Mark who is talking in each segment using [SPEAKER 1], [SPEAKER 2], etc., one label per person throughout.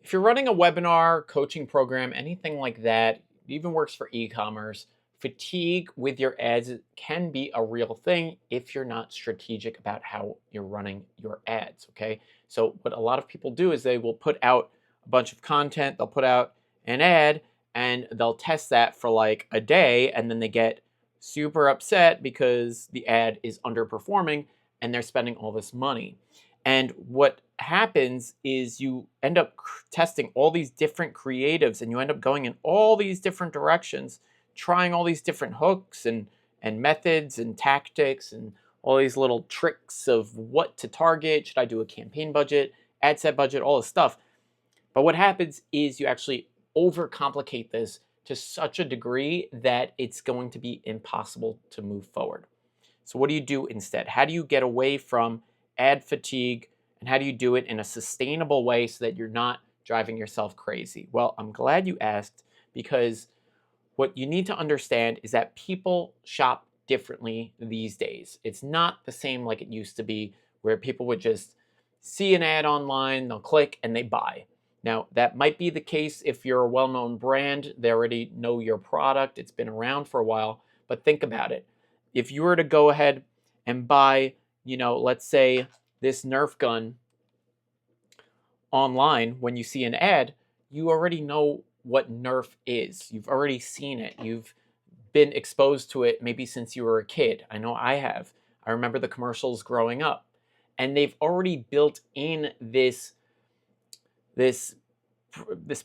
[SPEAKER 1] If you're running a webinar, coaching program, anything like that, it even works for e-commerce, fatigue with your ads can be a real thing if you're not strategic about how you're running your ads, okay? So what a lot of people do is they will put out a bunch of content, they'll put out an ad, and they'll test that for like a day, and then they get super upset because the ad is underperforming and they're spending all this money. And what happens is you end up testing all these different creatives and you end up going in all these different directions, trying all these different hooks and methods and tactics and all these little tricks of what to target. Should I do a campaign budget, ad set budget, all this stuff. But what happens is you actually overcomplicate this to such a degree that it's going to be impossible to move forward. So what do you do instead? How do you get away from ad fatigue, and how do you do it in a sustainable way so that you're not driving yourself crazy? Well, I'm glad you asked, because what you need to understand is that people shop differently these days. It's not the same like it used to be, where people would just see an ad online, they'll click and they buy. Now, that might be the case if you're a well-known brand, they already know your product, it's been around for a while, but think about it. If you were to go ahead and buy, let's say this Nerf gun online, when you see an ad, you already know what Nerf is. You've already seen it. You've been exposed to it maybe since you were a kid. I know I have. I remember the commercials growing up. And they've already built in this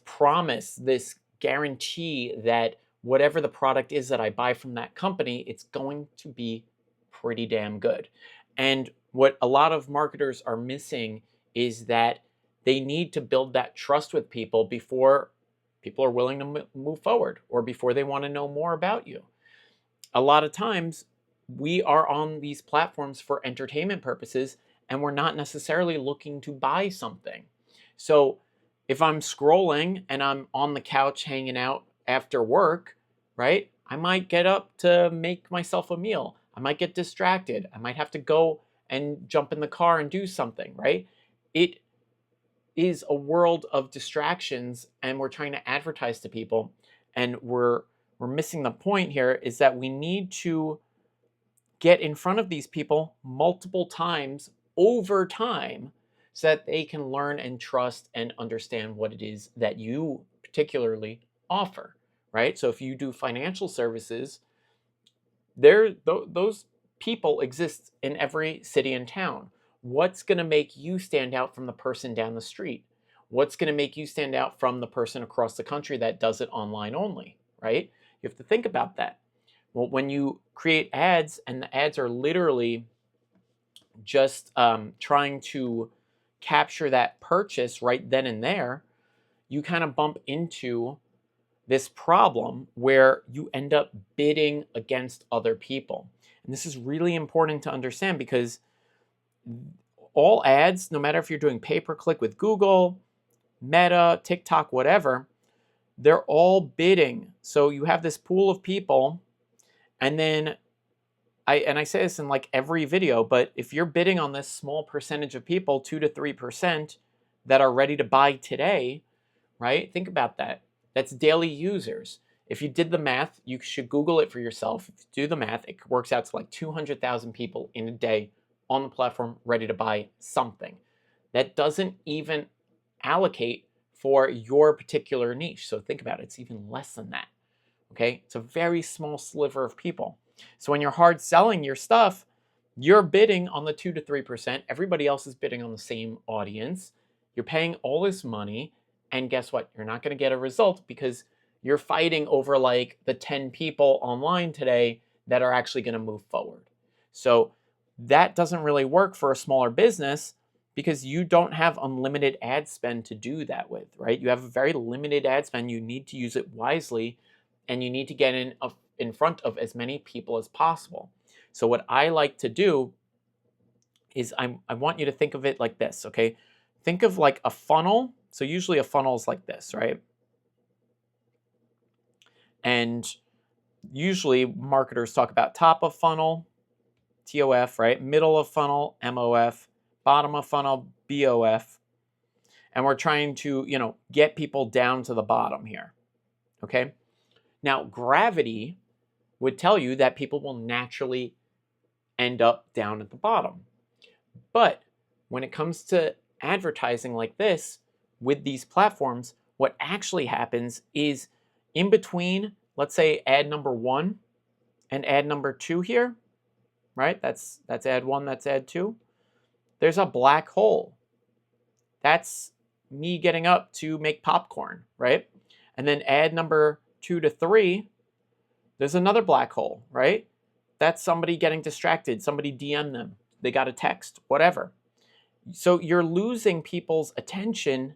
[SPEAKER 1] promise, this guarantee that whatever the product is that I buy from that company, it's going to be pretty damn good. And what a lot of marketers are missing is that they need to build that trust with people before people are willing to move forward or before they want to know more about you. A lot of times we are on these platforms for entertainment purposes and we're not necessarily looking to buy something. So if I'm scrolling and I'm on the couch hanging out after work, right, I might get up to make myself a meal. I might get distracted. I might have to go and jump in the car and do something, right? It is a world of distractions, and we're trying to advertise to people, and we're missing the point here is that we need to get in front of these people multiple times over time so that they can learn and trust and understand what it is that you particularly offer, right? So if you do financial services, those people exist in every city and town. What's going to make you stand out from the person down the street? What's going to make you stand out from the person across the country that does it online only, right? You have to think about that. Well, when you create ads and the ads are literally just trying to capture that purchase right then and there, you kind of bump into this problem where you end up bidding against other people. And this is really important to understand, because all ads, no matter if you're doing pay-per-click with Google, Meta, TikTok, whatever, they're all bidding. So you have this pool of people, and then I say this in like every video, but if you're bidding on this small percentage of people, 2 to 3% that are ready to buy today, right? Think about that. That's daily users. If you did the math, you should Google it for yourself. If you do the math, it works out to like 200,000 people in a day on the platform ready to buy something. That doesn't even allocate for your particular niche. So think about it, it's even less than that. Okay? It's a very small sliver of people. So when you're hard selling your stuff, you're bidding on the 2 to 3%. Everybody else is bidding on the same audience. You're paying all this money, and guess what? You're not going to get a result because you're fighting over like the 10 people online today that are actually going to move forward. So that doesn't really work for a smaller business because you don't have unlimited ad spend to do that with, right? You have a very limited ad spend. You need to use it wisely, and you need to get in front of as many people as possible. So what I like to do is I want you to think of it like this, okay? Think of like a funnel. So usually a funnel is like this, right? And usually marketers talk about top of funnel, TOF, right? Middle of funnel, MOF, bottom of funnel, BOF. and we're trying to, get people down to the bottom here. Okay? Now, gravity would tell you that people will naturally end up down at the bottom. But when it comes to advertising like this with these platforms, what actually happens is in between, let's say ad number 1 and ad number 2 here, right? That's ad 1, that's ad 2. There's a black hole. That's me getting up to make popcorn, right? And then ad number 2 to 3, there's another black hole, right? That's somebody getting distracted. Somebody DM them. They got a text, whatever. So you're losing people's attention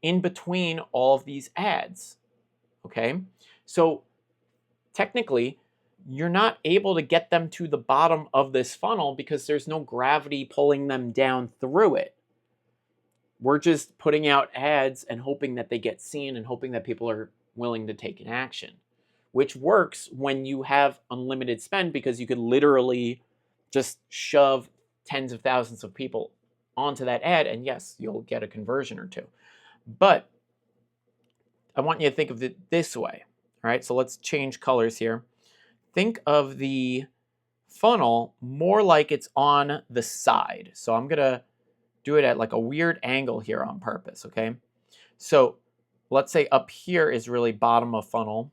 [SPEAKER 1] in between all of these ads, okay? So technically, you're not able to get them to the bottom of this funnel because there's no gravity pulling them down through it. We're just putting out ads and hoping that they get seen and hoping that people are willing to take an action, which works when you have unlimited spend because you could literally just shove tens of thousands of people onto that ad, and yes, you'll get a conversion or two. But I want you to think of it this way. All right, so let's change colors here. Think of the funnel more like it's on the side. So I'm going to do it at like a weird angle here on purpose, okay? So let's say up here is really bottom of funnel.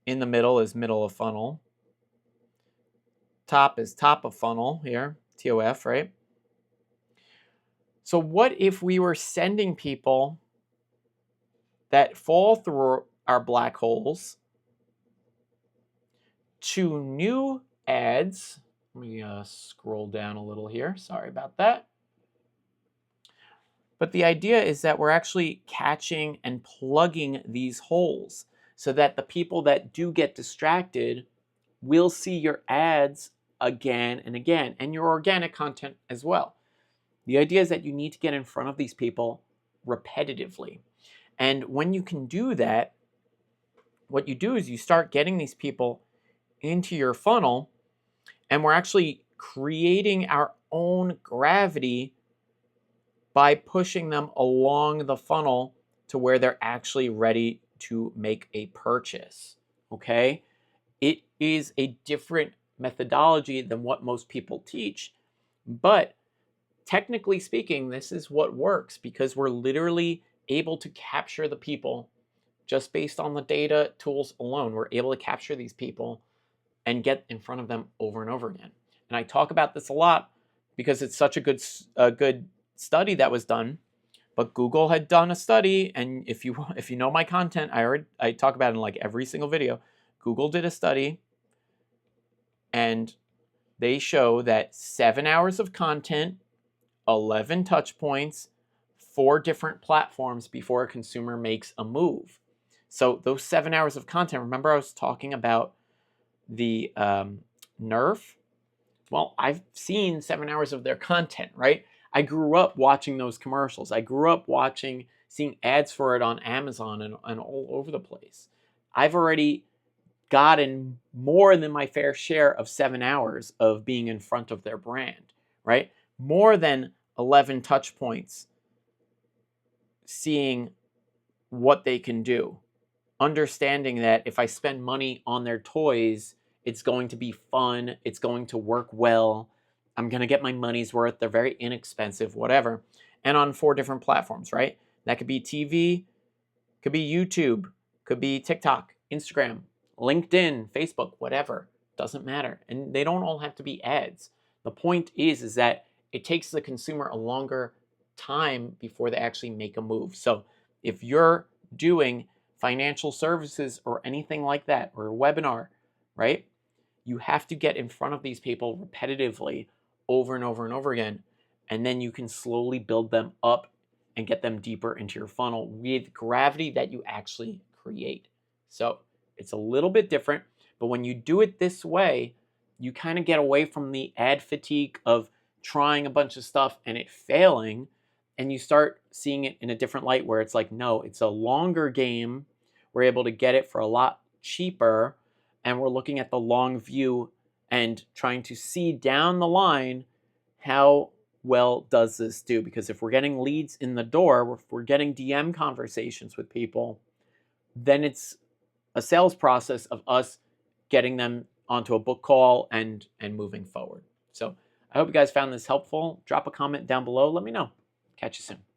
[SPEAKER 1] In the middle is middle of funnel. Top is top of funnel here, TOF, right? So what if we were sending people that fall through our black holes to new ads? Let me scroll down a little here. Sorry about that. But the idea is that we're actually catching and plugging these holes so that the people that do get distracted will see your ads again and again, and your organic content as well. The idea is that you need to get in front of these people repetitively. And when you can do that, what you do is you start getting these people into your funnel, and we're actually creating our own gravity by pushing them along the funnel to where they're actually ready to make a purchase. Okay? It is a different methodology than what most people teach, but technically speaking, this is what works because we're literally able to capture the people just based on the data tools alone. We're able to capture these people and get in front of them over and over again. And I talk about this a lot because it's such a good study that was done. But Google had done a study, and if you know my content, I talk about it in like every single video. Google did a study, and they show that 7 hours of content, 11 touch points, 4 different platforms before a consumer makes a move. So those 7 hours of content, remember I was talking about the Nerf? Well, I've seen 7 hours of their content, right? I grew up watching those commercials. I grew up seeing ads for it on Amazon and all over the place. I've already gotten more than my fair share of 7 hours of being in front of their brand, right? More than 11 touch points, seeing what they can do, understanding that if I spend money on their toys, it's going to be fun, it's going to work well, I'm going to get my money's worth, they're very inexpensive, whatever. And on 4 different platforms, right? That could be TV, could be YouTube, could be TikTok, Instagram, LinkedIn, Facebook, whatever. Doesn't matter. And they don't all have to be ads. The point is that it takes the consumer a longer time before they actually make a move. So if you're doing financial services or anything like that, or a webinar, right? You have to get in front of these people repetitively over and over and over again. And then you can slowly build them up and get them deeper into your funnel with gravity that you actually create. So it's a little bit different, but when you do it this way, you kind of get away from the ad fatigue of trying a bunch of stuff and it failing, and you start seeing it in a different light where it's like, no, it's a longer game. We're able to get it for a lot cheaper, and we're looking at the long view and trying to see down the line how well does this do? Because if we're getting leads in the door, if we're getting DM conversations with people, then it's a sales process of us getting them onto a book call and moving forward. So I hope you guys found this helpful. Drop a comment down below. Let me know. Catch you soon.